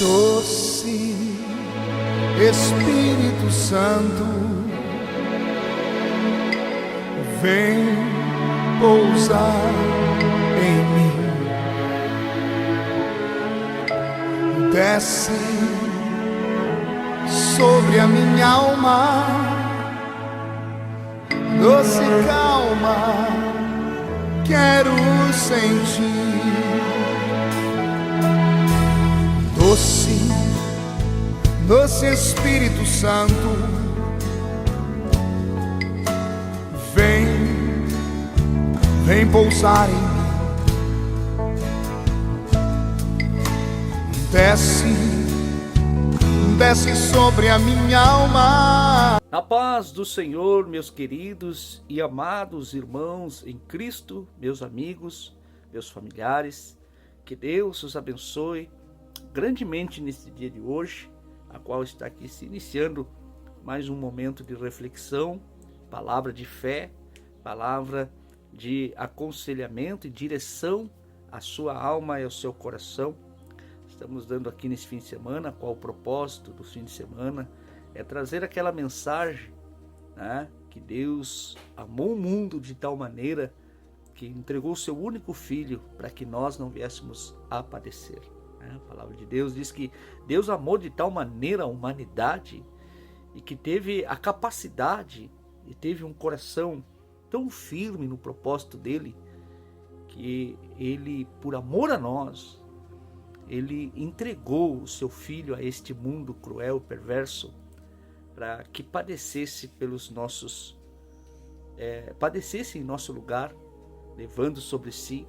Doce Espírito Santo, vem pousar em mim, desce sobre a minha alma, doce calma, quero sentir. Doce Espírito Santo, vem pousar em mim, desce sobre a minha alma. Na paz do Senhor, meus queridos e amados irmãos em Cristo, meus amigos, meus familiares, que Deus os abençoe grandemente neste dia de hoje, a qual está aqui se iniciando mais um momento de reflexão, palavra de fé, palavra de aconselhamento e direção à sua alma e ao seu coração. Estamos dando aqui nesse fim de semana, qual o propósito do fim de semana? É trazer aquela mensagem, né, que Deus amou o mundo de tal maneira que entregou o seu único filho para que nós não viéssemos a padecer. A palavra de Deus diz que Deus amou de tal maneira a humanidade e que teve a capacidade e teve um coração tão firme no propósito dele, que ele, por amor a nós, ele entregou o seu filho a este mundo cruel, perverso, para que padecesse pelos nossos, padecesse em nosso lugar, levando sobre si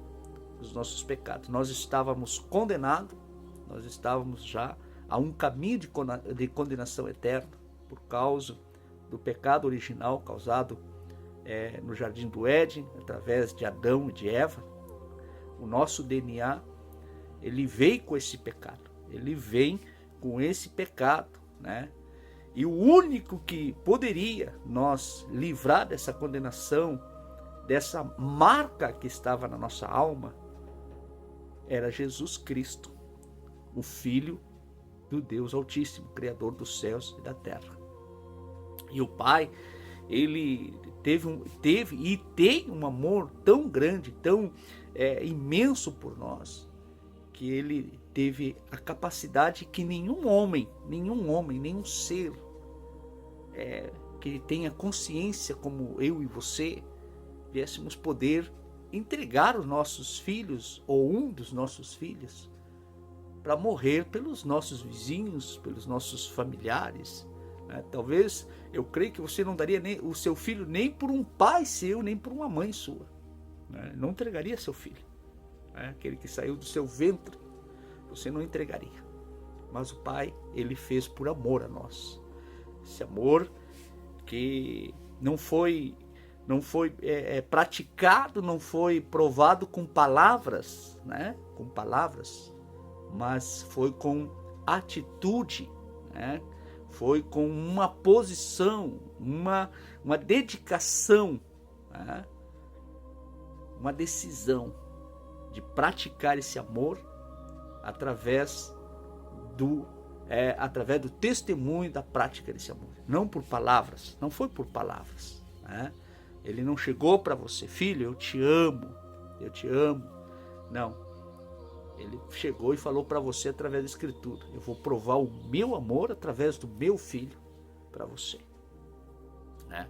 os nossos pecados. Nós estávamos condenados, nós estávamos já a um caminho de condenação eterna por causa do pecado original causado no Jardim do Éden, através de Adão e de Eva. O nosso DNA, ele veio com esse pecado, ele vem com esse pecado, né? E o único que poderia nos livrar dessa condenação, dessa marca que estava na nossa alma, era Jesus Cristo, o Filho do Deus Altíssimo, Criador dos céus e da terra. E o Pai, ele teve e tem um amor tão grande, tão imenso por nós, que ele teve a capacidade que nenhum homem, nenhum ser que tenha consciência como eu e você, viéssemos poder entregar os nossos filhos, ou um dos nossos filhos, para morrer pelos nossos vizinhos, pelos nossos familiares. Talvez, eu creio que você não daria nem o seu filho nem por um pai seu, nem por uma mãe sua. Não entregaria seu filho. Aquele que saiu do seu ventre, você não entregaria. Mas o Pai, ele fez por amor a nós. Esse amor que não foi praticado, não foi provado com palavras, né? Com palavras, mas foi com atitude, né? Foi com uma posição, uma dedicação, né? Uma decisão de praticar esse amor através do testemunho da prática desse amor. Não por palavras, não foi por palavras, né? Ele não chegou para você, filho, eu te amo. Não. Ele chegou e falou para você através da Escritura: eu vou provar o meu amor através do meu filho para você, né?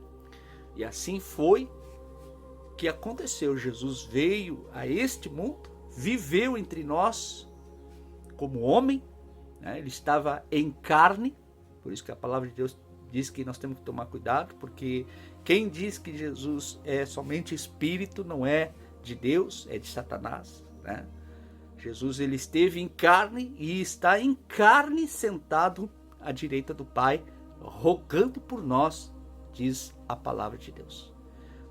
E assim foi que aconteceu. Jesus veio a este mundo, viveu entre nós como homem, né? Ele estava em carne, por isso que a palavra de Deus diz que nós temos que tomar cuidado, porque quem diz que Jesus é somente espírito não é de Deus, é de Satanás, né? Jesus, ele esteve em carne e está em carne sentado à direita do Pai, rogando por nós, diz a palavra de Deus.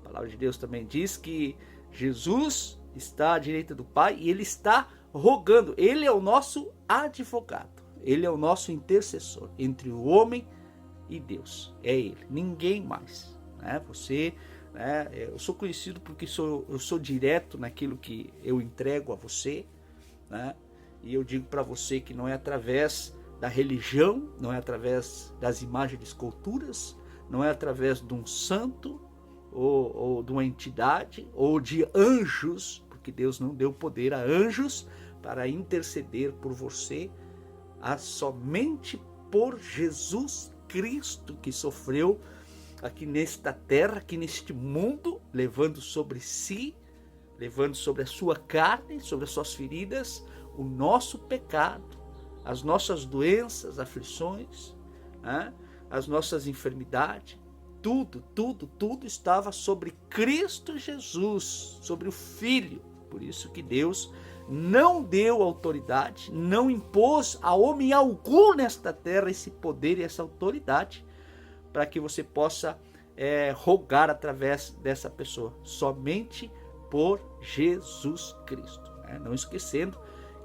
A palavra de Deus também diz que Jesus está à direita do Pai e ele está rogando. Ele é o nosso advogado, ele é o nosso intercessor entre o homem e Deus. É ele, ninguém mais, né? Você, né? Eu sou conhecido porque eu sou direto naquilo que eu entrego a você, né? E eu digo para você que não é através da religião, não é através das imagens de esculturas, não é através de um santo ou de uma entidade ou de anjos, porque Deus não deu poder a anjos para interceder por você, somente por Jesus Cristo, que sofreu aqui nesta terra, aqui neste mundo, levando sobre si, levando sobre a sua carne, sobre as suas feridas, o nosso pecado, as nossas doenças, aflições, né? As nossas enfermidades, tudo estava sobre Cristo Jesus, sobre o Filho. Por isso que Deus não deu autoridade, não impôs a homem algum nesta terra esse poder e essa autoridade para que você possa rogar através dessa pessoa, somente por Jesus Cristo. Não esquecendo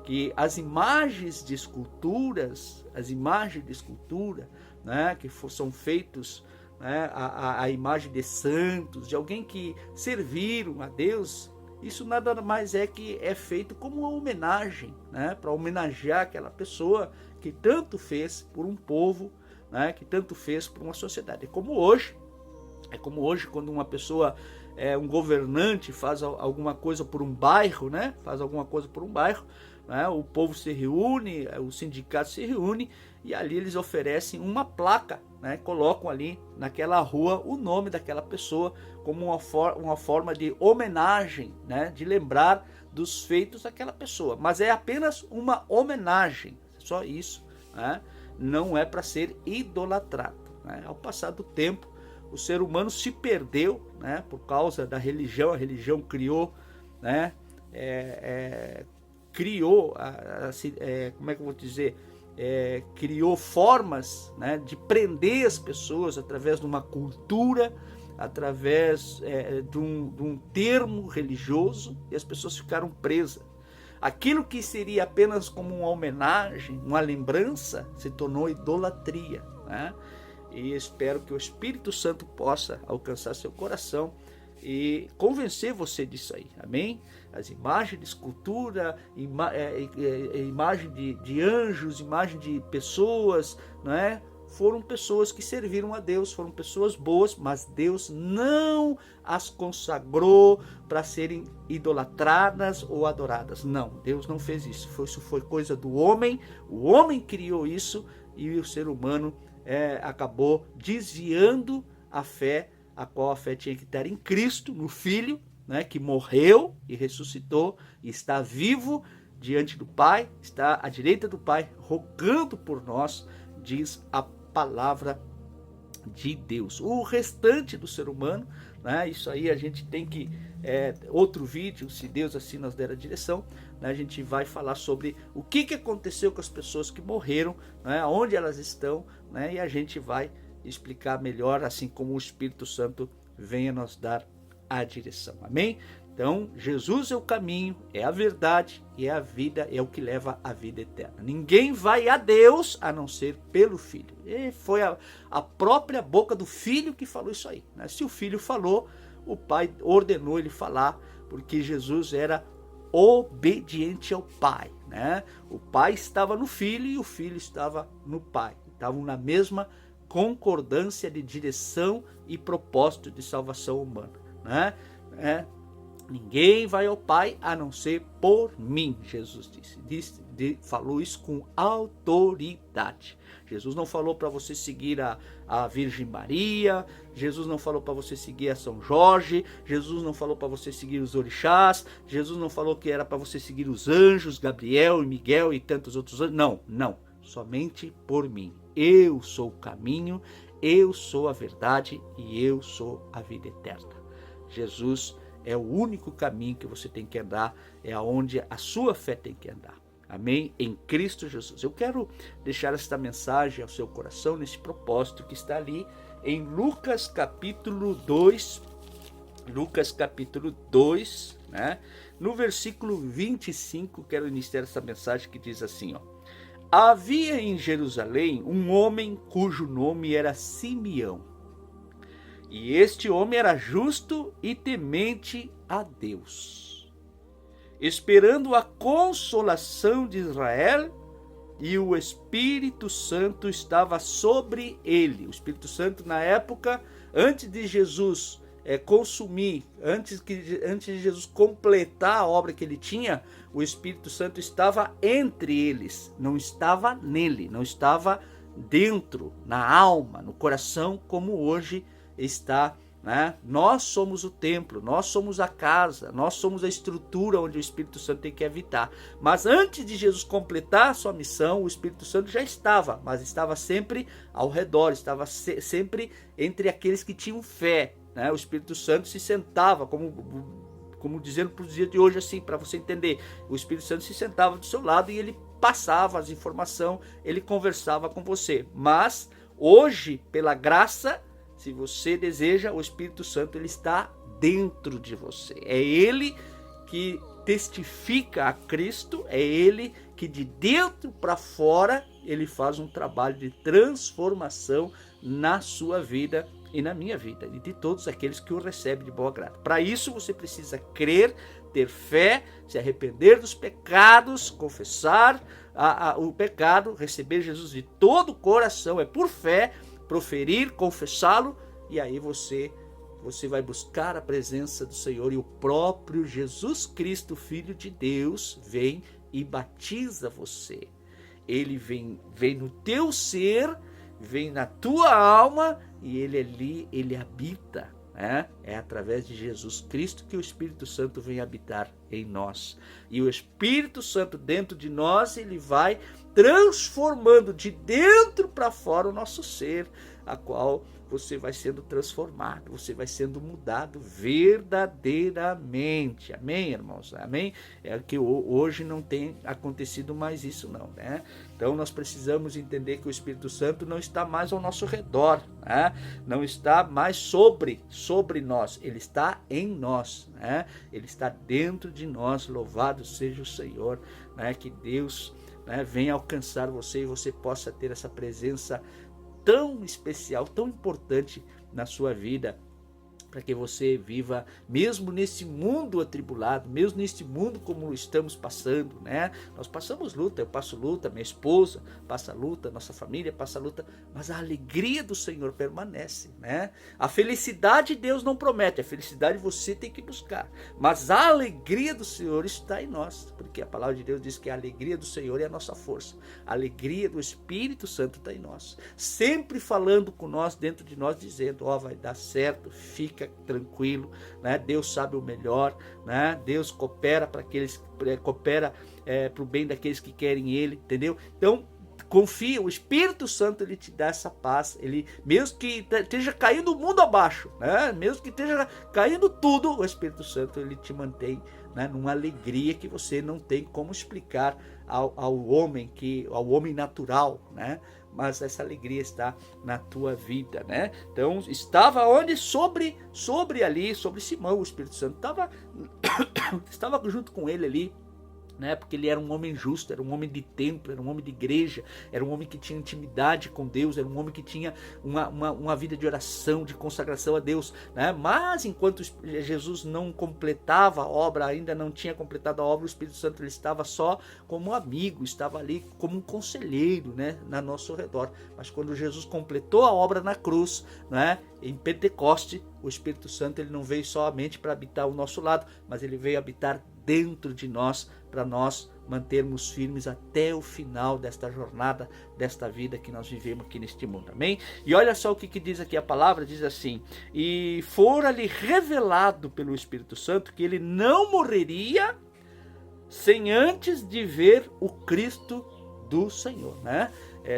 que as imagens de esculturas, né, que são feitos, né, a imagem de santos, de alguém que serviram a Deus, isso nada mais é que é feito como uma homenagem, né, para homenagear aquela pessoa que tanto fez por um povo, né, que tanto fez por uma sociedade. É como hoje quando uma pessoa, um governante faz alguma coisa por um bairro, né, né, o povo se reúne, o sindicato se reúne e ali eles oferecem uma placa, né, colocam ali naquela rua o nome daquela pessoa como uma forma de homenagem, né, de lembrar dos feitos daquela pessoa. Mas é apenas uma homenagem, só isso, né, não é para ser idolatrado, né. Ao passar do tempo, o ser humano se perdeu, né, por causa da religião. A religião criou, né, como é que eu vou dizer, criou formas, né, de prender as pessoas através de uma cultura, através de um termo religioso, e as pessoas ficaram presas. Aquilo que seria apenas como uma homenagem, uma lembrança, se tornou idolatria, né? E espero que o Espírito Santo possa alcançar seu coração e convencer você disso aí, amém? As imagens de escultura, imagem de anjos, imagem de pessoas, não é? Foram pessoas que serviram a Deus, foram pessoas boas, mas Deus não as consagrou para serem idolatradas ou adoradas. Não, Deus não fez isso. Isso foi coisa do homem, o homem criou isso e o ser humano acabou desviando a fé, a qual a fé tinha que estar em Cristo, no Filho, né, que morreu e ressuscitou e está vivo diante do Pai, está à direita do Pai, rogando por nós, diz a palavra de Deus. O restante do ser humano, né, isso aí a gente tem que, outro vídeo, se Deus assim nos der a direção, né, a gente vai falar sobre o que aconteceu com as pessoas que morreram, né, onde elas estão, né, e a gente vai explicar melhor, assim como o Espírito Santo venha nos dar a direção. Amém? Então, Jesus é o caminho, é a verdade e é a vida, é o que leva à vida eterna. Ninguém vai a Deus a não ser pelo Filho. E foi a própria boca do Filho que falou isso aí, né? Se o Filho falou, o Pai ordenou ele falar, porque Jesus era obediente ao Pai, né? O Pai estava no Filho e o Filho estava no Pai. Estavam na mesma concordância de direção e propósito de salvação humana, né? Ninguém vai ao Pai a não ser por mim, Jesus falou isso com autoridade. Jesus não falou para você seguir a Virgem Maria, Jesus não falou para você seguir a São Jorge, Jesus não falou para você seguir os orixás, Jesus não falou que era para você seguir os anjos, Gabriel e Miguel e tantos outros anjos. Não, somente por mim. Eu sou o caminho, eu sou a verdade e eu sou a vida eterna. Jesus é o único caminho que você tem que andar, é aonde a sua fé tem que andar. Amém? Em Cristo Jesus. Eu quero deixar esta mensagem ao seu coração nesse propósito que está ali em Lucas capítulo 2. Lucas capítulo 2, né? No versículo 25, quero iniciar essa mensagem que diz assim, ó. Havia em Jerusalém um homem cujo nome era Simeão. E este homem era justo e temente a Deus. esperando a consolação de Israel, e o Espírito Santo estava sobre ele. O Espírito Santo, na época, antes de Jesus consumir, antes de Jesus completar a obra que ele tinha, o Espírito Santo estava entre eles, não estava nele, não estava dentro, na alma, no coração, como hoje está, né? Nós somos o templo, nós somos a casa, nós somos a estrutura onde o Espírito Santo tem que habitar. Mas antes de Jesus completar a sua missão, o Espírito Santo já estava, mas estava sempre ao redor, estava sempre entre aqueles que tinham fé, né? O Espírito Santo se sentava, como dizendo para o dia de hoje, assim, para você entender, o Espírito Santo se sentava do seu lado e ele passava as informações, ele conversava com você. Mas hoje, pela graça, se você deseja, o Espírito Santo ele está dentro de você. É ele que testifica a Cristo, é ele que de dentro para fora ele faz um trabalho de transformação na sua vida e na minha vida e de todos aqueles que o recebem de boa grata. Para isso você precisa crer, ter fé, se arrepender dos pecados, confessar o pecado, receber Jesus de todo o coração, é por fé, proferir, confessá-lo, e aí você vai buscar a presença do Senhor, e o próprio Jesus Cristo, Filho de Deus, vem e batiza você. Ele vem no teu ser, vem na tua alma, e ele ali, ele habita, né? É através de Jesus Cristo que o Espírito Santo vem habitar em nós. E o Espírito Santo dentro de nós, ele vai transformando de dentro para fora o nosso ser, a qual você vai sendo transformado, você vai sendo mudado verdadeiramente. Amém, irmãos? Amém? É que hoje não tem acontecido mais isso, não, né? Então nós precisamos entender que o Espírito Santo não está mais ao nosso redor, né? Não está mais sobre nós, ele está em nós, né? Ele está dentro de nós. Louvado seja o Senhor, né? Que Deus, né, venha alcançar você e você possa ter essa presença tão especial, tão importante na sua vida, para que você viva, mesmo nesse mundo atribulado, mesmo nesse mundo como estamos passando, né? Nós passamos luta, eu passo luta, minha esposa passa luta, nossa família passa luta, mas a alegria do Senhor permanece, né? A felicidade Deus não promete, a felicidade você tem que buscar, mas a alegria do Senhor está em nós, porque a palavra de Deus diz que a alegria do Senhor é a nossa força, a alegria do Espírito Santo está em nós, sempre falando com nós, dentro de nós, dizendo, vai dar certo, fica tranquilo, né? Deus sabe o melhor, né? Deus coopera para aqueles para o bem daqueles que querem Ele, entendeu? Então confia, o Espírito Santo ele te dá essa paz, ele mesmo que esteja caindo o mundo abaixo, né? Mesmo que esteja caindo tudo, o Espírito Santo ele te mantém, né, numa alegria que você não tem como explicar ao homem natural, né? Mas essa alegria está na tua vida, né? Então estava onde? Sobre Simão, o Espírito Santo estava junto com ele ali, né? Porque ele era um homem justo, era um homem de templo, era um homem de igreja, era um homem que tinha intimidade com Deus, era um homem que tinha uma vida de oração, de consagração a Deus, né? Mas enquanto Jesus não completava a obra, ainda não tinha completado a obra, o Espírito Santo ele estava só como um amigo, estava ali como um conselheiro, né, na nosso redor. Mas quando Jesus completou a obra na cruz, né, em Pentecoste, o Espírito Santo ele não veio somente para habitar ao nosso lado, mas ele veio habitar dentro de nós, para nós mantermos firmes até o final desta jornada, desta vida que nós vivemos aqui neste mundo, amém? E olha só o que diz aqui a palavra, diz assim, e fora-lhe revelado pelo Espírito Santo que ele não morreria sem antes de ver o Cristo do Senhor, né?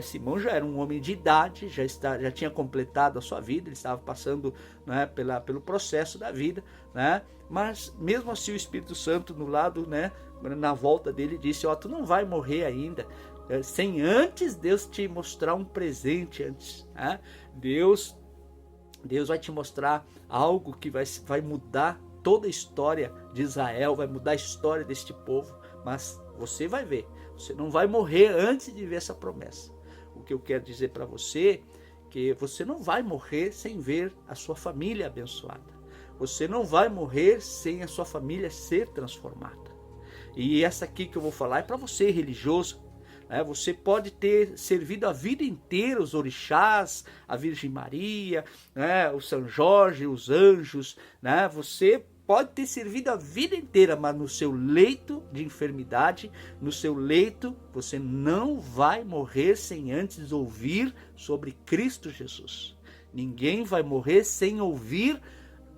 Simão já era um homem de idade, já tinha completado a sua vida, ele estava passando, né, pelo processo da vida, né? Mas mesmo assim o Espírito Santo no lado, né, na volta dele disse, tu não vai morrer ainda, sem antes Deus te mostrar um presente antes, né? Deus vai te mostrar algo que vai mudar toda a história de Israel, vai mudar a história deste povo, mas você vai ver, você não vai morrer antes de ver essa promessa. O que eu quero dizer para você é que você não vai morrer sem ver a sua família abençoada. Você não vai morrer sem a sua família ser transformada. E essa aqui que eu vou falar é para você, religioso. Você pode ter servido a vida inteira os orixás, a Virgem Maria, o São Jorge, os anjos. Você pode ter servido a vida inteira, mas no seu leito de enfermidade, no seu leito, você não vai morrer sem antes ouvir sobre Cristo Jesus. Ninguém vai morrer sem ouvir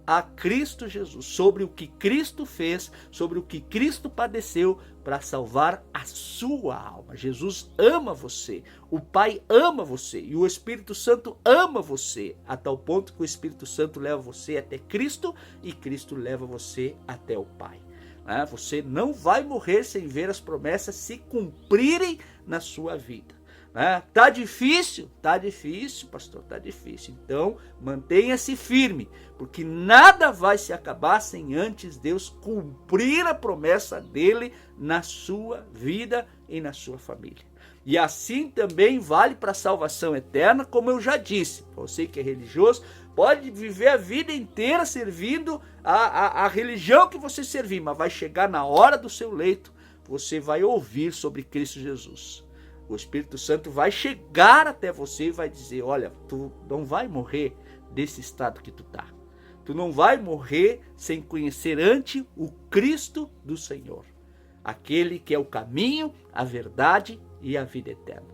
a Cristo Jesus, sobre o que Cristo fez, sobre o que Cristo padeceu para salvar a sua alma. Jesus ama você, o Pai ama você e o Espírito Santo ama você, a tal ponto que o Espírito Santo leva você até Cristo e Cristo leva você até o Pai. Você não vai morrer sem ver as promessas se cumprirem na sua vida. Tá difícil, pastor, tá difícil. Então, mantenha-se firme, porque nada vai se acabar sem antes Deus cumprir a promessa dele na sua vida e na sua família. E assim também vale para a salvação eterna, como eu já disse. Você que é religioso, pode viver a vida inteira servindo a religião que você servir, mas vai chegar na hora do seu leito, você vai ouvir sobre Cristo Jesus. O Espírito Santo vai chegar até você e vai dizer, olha, tu não vai morrer desse estado que tu tá. Tu não vai morrer sem conhecer antes o Cristo do Senhor. Aquele que é o caminho, a verdade e a vida eterna.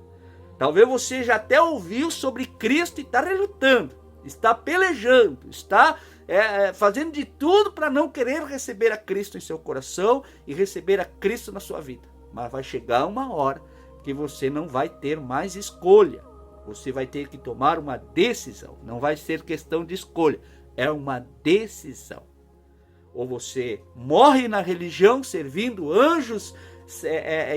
Talvez você já até ouviu sobre Cristo e está relutando, está pelejando, está fazendo de tudo para não querer receber a Cristo em seu coração e receber a Cristo na sua vida. Mas vai chegar uma hora que você não vai ter mais escolha. Você vai ter que tomar uma decisão. Não vai ser questão de escolha. É uma decisão. Ou você morre na religião servindo anjos,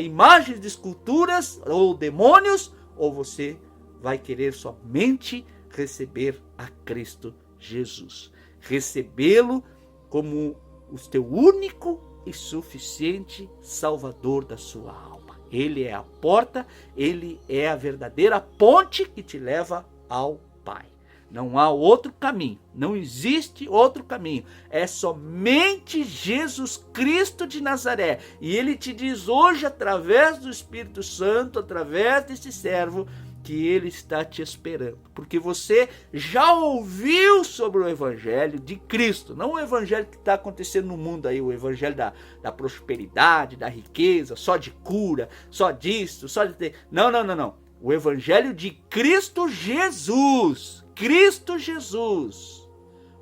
imagens de esculturas ou demônios, ou você vai querer somente receber a Cristo Jesus. Recebê-lo como o teu único e suficiente Salvador da sua alma. Ele é a porta, ele é a verdadeira ponte que te leva ao Pai. Não há outro caminho, não existe outro caminho. É somente Jesus Cristo de Nazaré. E ele te diz hoje, através do Espírito Santo, através desse servo, que ele está te esperando. Porque você já ouviu sobre o Evangelho de Cristo. Não o Evangelho que está acontecendo no mundo aí, o Evangelho da prosperidade, da riqueza, só de cura, só disso, só de... Não. O Evangelho de Cristo Jesus. Cristo Jesus.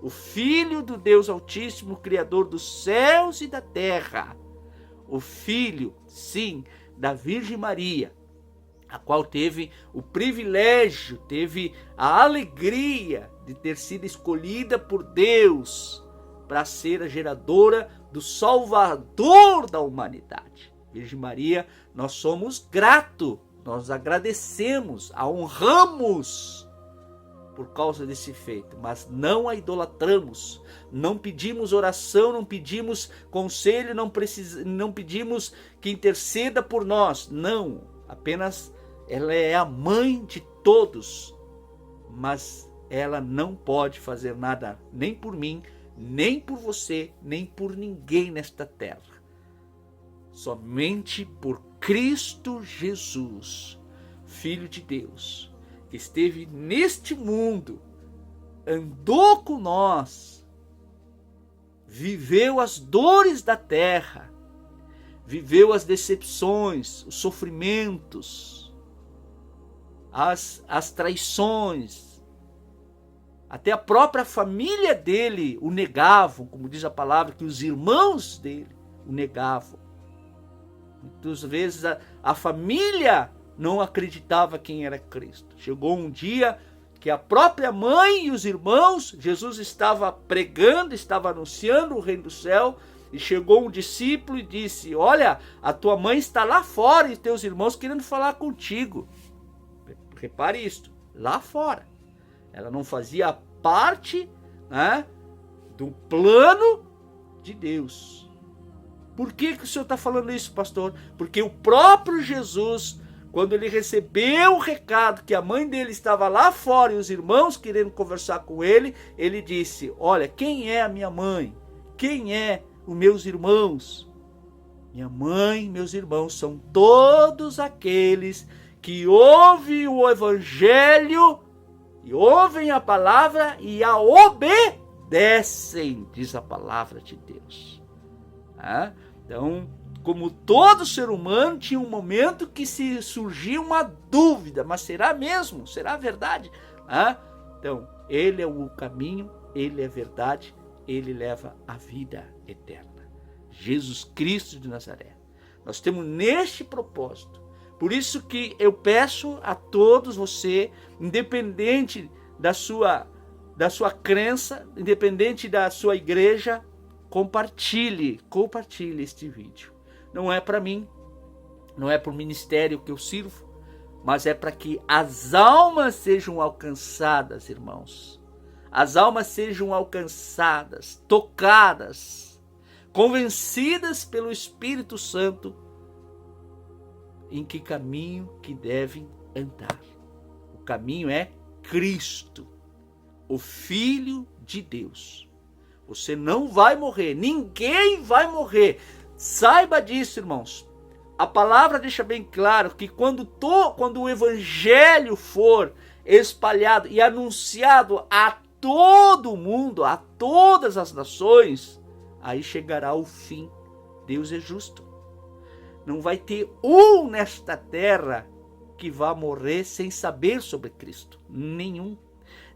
O Filho do Deus Altíssimo, Criador dos céus e da terra. O Filho, sim, da Virgem Maria, a qual teve o privilégio, teve a alegria de ter sido escolhida por Deus para ser a geradora do Salvador da humanidade. Virgem Maria, nós somos gratos, nós agradecemos, a honramos por causa desse feito, mas não a idolatramos, não pedimos oração, não pedimos conselho, não pedimos que interceda por nós, não, apenas ela é a mãe de todos, mas ela não pode fazer nada nem por mim, nem por você, nem por ninguém nesta terra. Somente por Cristo Jesus, Filho de Deus, que esteve neste mundo, andou com nós, viveu as dores da terra, viveu as decepções, os sofrimentos, as traições, até a própria família dele o negavam, como diz a palavra, que os irmãos dele o negavam. Muitas vezes a família não acreditava quem era Cristo. Chegou um dia que a própria mãe e os irmãos, Jesus estava pregando, estava anunciando o reino do céu, e chegou um discípulo e disse, olha, a tua mãe está lá fora e teus irmãos querendo falar contigo. Repare isto, lá fora. Ela não fazia parte, do plano de Deus. Por que o senhor está falando isso, pastor? Porque o próprio Jesus, quando ele recebeu o recado que a mãe dele estava lá fora e os irmãos querendo conversar com ele, ele disse, olha, quem é a minha mãe? Quem é os meus irmãos? minha mãe, meus irmãos, são todos aqueles que ouvem o Evangelho, e ouvem a palavra e a obedecem, diz a palavra de Deus. Então, como todo ser humano, tinha um momento que se surgia uma dúvida, mas será mesmo? Será verdade? Então, ele é o caminho, ele é a verdade, ele leva a vida eterna. Jesus Cristo de Nazaré. Nós temos neste propósito. Por isso que eu peço a todos você, independente da sua crença, independente da sua igreja, compartilhe este vídeo. Não é para mim, não é para o ministério que eu sirvo, mas é para que as almas sejam alcançadas, irmãos. As almas sejam alcançadas, tocadas, convencidas pelo Espírito Santo em que caminho que devem andar. O caminho é Cristo, o Filho de Deus. Você não vai morrer, ninguém vai morrer. Saiba disso, irmãos. A palavra deixa bem claro que quando o Evangelho for espalhado e anunciado a todo mundo, a todas as nações, aí chegará o fim. Deus é justo. Não vai ter um nesta terra que vá morrer sem saber sobre Cristo. Nenhum.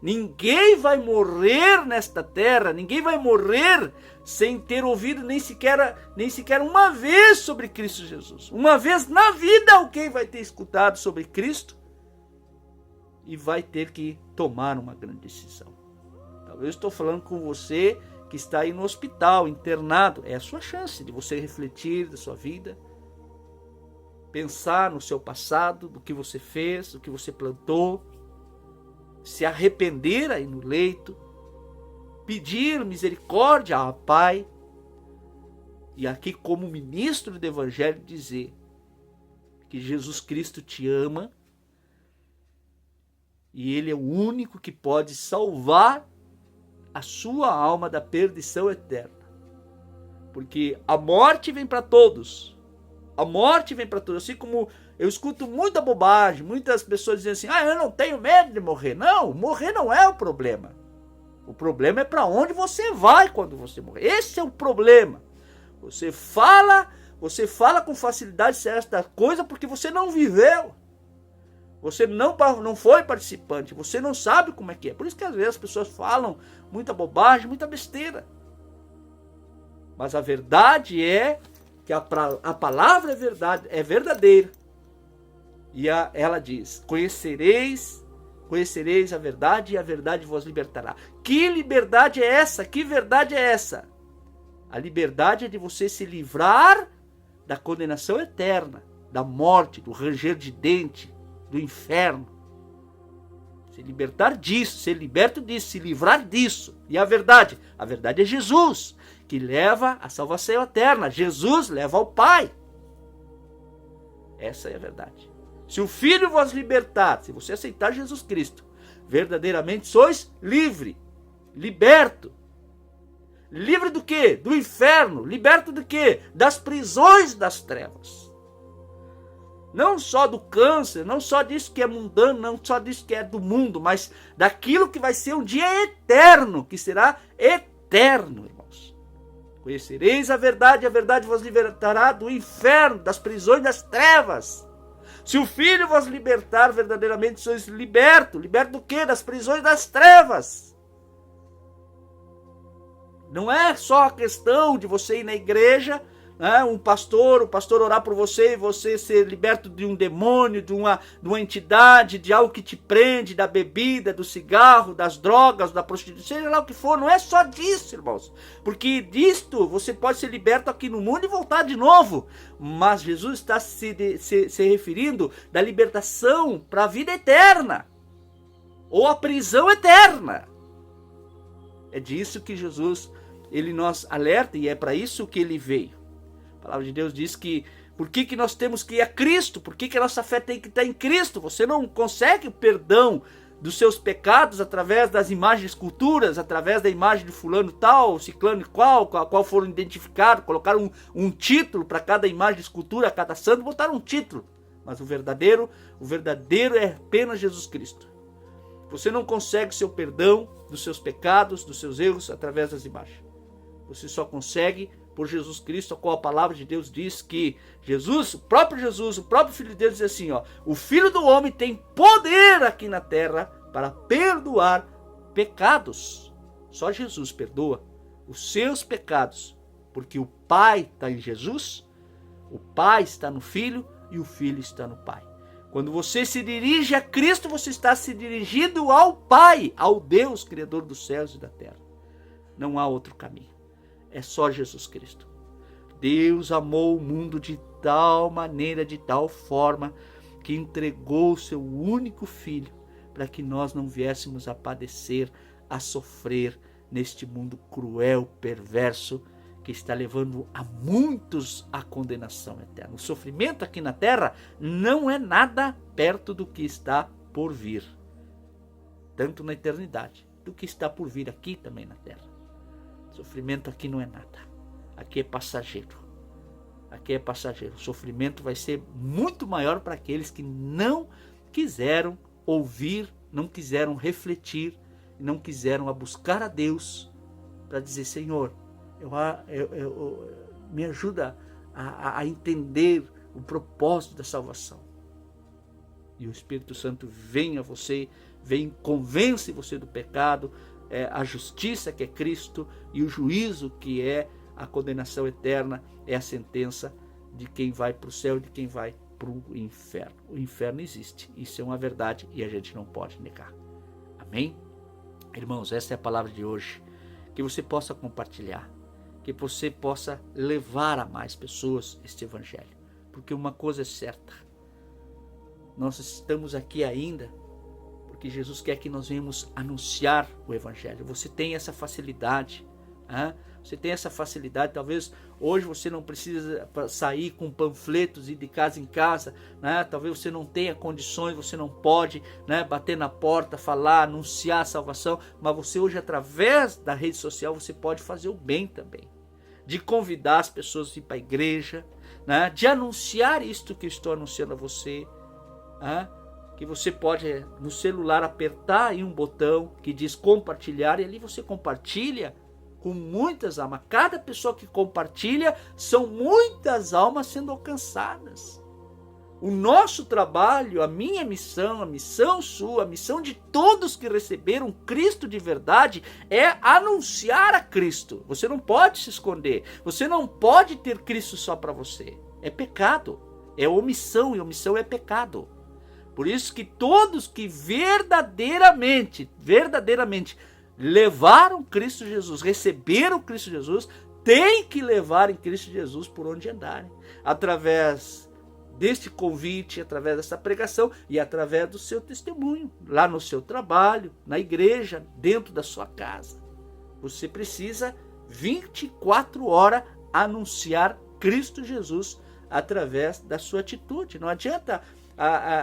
Ninguém vai morrer nesta terra, ninguém vai morrer sem ter ouvido nem sequer uma vez sobre Cristo Jesus. Uma vez na vida alguém vai ter escutado sobre Cristo e vai ter que tomar uma grande decisão. Talvez eu estou falando com você que está aí no hospital, internado. É a sua chance de você refletir da sua vida, pensar no seu passado, do que você fez, do que você plantou, se arrepender aí no leito, pedir misericórdia ao Pai, e aqui como ministro do Evangelho dizer que Jesus Cristo te ama e Ele é o único que pode salvar a sua alma da perdição eterna. Porque a morte vem para todos. A morte vem para todos. Assim como eu escuto muita bobagem, muitas pessoas dizem assim, eu não tenho medo de morrer. Não, morrer não é o problema. O problema é para onde você vai quando você morrer. Esse é o problema. Você fala com facilidade certa coisa porque você não viveu. Você não foi participante, você não sabe como é que é. Por isso que às vezes as pessoas falam muita bobagem, muita besteira. Mas a verdade é que a palavra é verdade, é verdadeira. E ela diz, conhecereis a verdade e a verdade vos libertará. Que liberdade é essa? Que verdade é essa? A liberdade é de você se livrar da condenação eterna, da morte, do ranger de dente, do inferno. Se libertar disso, ser liberto disso, se livrar disso. E a verdade é Jesus, que leva a salvação eterna. Jesus leva ao Pai. Essa é a verdade. Se o Filho vos libertar, se você aceitar Jesus Cristo, verdadeiramente sois livre, liberto. Livre do quê? Do inferno. Liberto do quê? Das prisões das trevas. Não só do câncer, não só disso que é mundano, não só disso que é do mundo, mas daquilo que vai ser um dia eterno, que será eterno, irmãos. Conhecereis a verdade vos libertará do inferno, das prisões das trevas. Se o Filho vos libertar, verdadeiramente sois liberto. Liberto do quê? Das prisões das trevas. Não é só a questão de você ir na igreja, o pastor orar por você e você ser liberto de um demônio, de uma entidade, de algo que te prende, da bebida, do cigarro, das drogas, da prostituição, seja lá o que for. Não é só disso, irmãos. Porque disto você pode ser liberto aqui no mundo e voltar de novo. Mas Jesus está se referindo da libertação para a vida eterna. Ou a prisão eterna. É disso que Jesus, ele nos alerta e é para isso que ele veio. A palavra de Deus diz que por que nós temos que ir a Cristo? Por que a nossa fé tem que estar em Cristo? Você não consegue o perdão dos seus pecados através das imagens de esculturas, através da imagem de fulano tal, ciclano e qual foram identificados, colocaram um título para cada imagem de escultura, a cada santo, botaram um título. Mas o verdadeiro é apenas Jesus Cristo. Você não consegue seu perdão dos seus pecados, dos seus erros, através das imagens. Você só consegue por Jesus Cristo, a qual a palavra de Deus diz que Jesus, o próprio Filho de Deus, diz assim, o Filho do Homem tem poder aqui na terra para perdoar pecados. Só Jesus perdoa os seus pecados, porque o Pai está em Jesus, o Pai está no Filho e o Filho está no Pai. Quando você se dirige a Cristo, você está se dirigindo ao Pai, ao Deus, Criador dos céus e da terra. Não há outro caminho. É só Jesus Cristo. Deus amou o mundo de tal maneira, de tal forma, que entregou o seu único Filho, para que nós não viéssemos a padecer, a sofrer neste mundo cruel, perverso, que está levando a muitos à condenação eterna. O sofrimento aqui na terra não é nada perto do que está por vir, tanto na eternidade, do que está por vir aqui também na terra. O sofrimento aqui não é nada, aqui é passageiro. Aqui é passageiro. O sofrimento vai ser muito maior para aqueles que não quiseram ouvir, não quiseram refletir, não quiseram buscar a Deus para dizer, Senhor, me ajuda a entender o propósito da salvação. E o Espírito Santo vem a você, convence você do pecado, a justiça que é Cristo e o juízo que é a condenação eterna, é a sentença de quem vai para o céu e de quem vai para o inferno. O inferno existe, isso é uma verdade e a gente não pode negar. Amém? Irmãos, essa é a palavra de hoje. Que você possa compartilhar, que você possa levar a mais pessoas este evangelho. Porque uma coisa é certa, nós estamos aqui ainda porque Jesus quer que nós venhamos anunciar o evangelho. Você tem essa facilidade, você tem essa facilidade. Talvez hoje você não precisa sair com panfletos e ir de casa em casa, talvez você não tenha condições, você não pode bater na porta, falar, anunciar a salvação, mas você hoje, através da rede social, você pode fazer o bem também, de convidar as pessoas a ir para a igreja, de anunciar isto que eu estou anunciando a você, que você pode no celular apertar aí um botão que diz compartilhar, e ali você compartilha com muitas almas. Cada pessoa que compartilha, são muitas almas sendo alcançadas. O nosso trabalho, a minha missão, a missão sua, a missão de todos que receberam Cristo de verdade é anunciar a Cristo. Você não pode se esconder, você não pode ter Cristo só para você. É pecado, é omissão, e omissão é pecado. Por isso que todos que verdadeiramente levaram Cristo Jesus, receberam Cristo Jesus, têm que levar em Cristo Jesus por onde andarem. Através deste convite, através dessa pregação e através do seu testemunho, lá no seu trabalho, na igreja, dentro da sua casa. Você precisa 24 horas anunciar Cristo Jesus através da sua atitude. Não adianta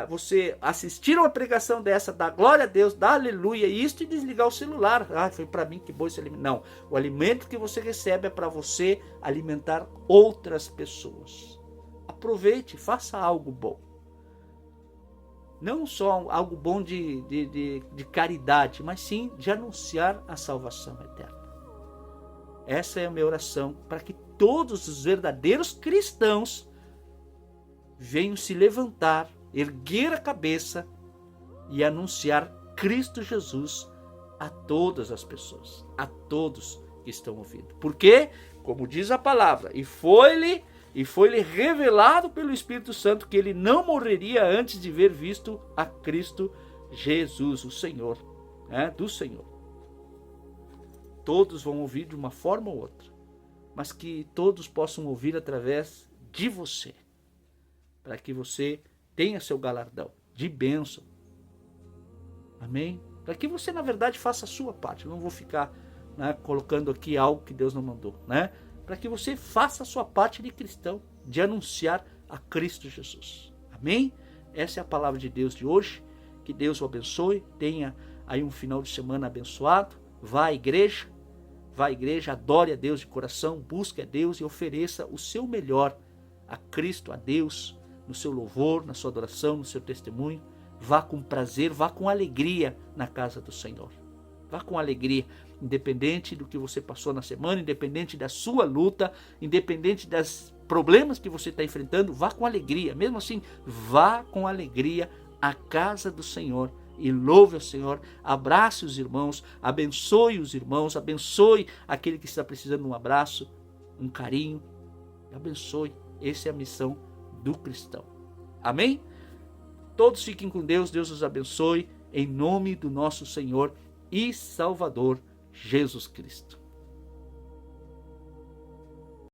você assistir uma pregação dessa, dar glória a Deus, dar aleluia, isto, e desligar o celular. Foi para mim, que bom esse alimento. Não, o alimento que você recebe é para você alimentar outras pessoas. Aproveite, faça algo bom. Não só algo bom de caridade, mas sim de anunciar a salvação eterna. Essa é a minha oração, para que todos os verdadeiros cristãos venham se levantar, erguer a cabeça e anunciar Cristo Jesus a todas as pessoas, a todos que estão ouvindo. Porque, como diz a palavra, e foi-lhe revelado pelo Espírito Santo que ele não morreria antes de ver visto a Cristo Jesus, o Senhor, do Senhor. Todos vão ouvir de uma forma ou outra, mas que todos possam ouvir através de você, para que você tenha seu galardão de bênção. Amém? Para que você, na verdade, faça a sua parte. Eu não vou ficar colocando aqui algo que Deus não mandou. Para que você faça a sua parte de cristão, de anunciar a Cristo Jesus. Amém? Essa é a palavra de Deus de hoje. Que Deus o abençoe. Tenha aí um final de semana abençoado. Vá à igreja, adore a Deus de coração, busque a Deus e ofereça o seu melhor a Cristo, a Deus, no seu louvor, na sua adoração, no seu testemunho. Vá com prazer, vá com alegria na casa do Senhor. Vá com alegria, independente do que você passou na semana, independente da sua luta, independente dos problemas que você está enfrentando, vá com alegria. Mesmo assim, vá com alegria à casa do Senhor e louve ao Senhor, abrace os irmãos, abençoe aquele que está precisando de um abraço, um carinho, abençoe. Essa é a missão do cristão. Amém? Todos fiquem com Deus, Deus os abençoe, em nome do nosso Senhor e Salvador Jesus Cristo.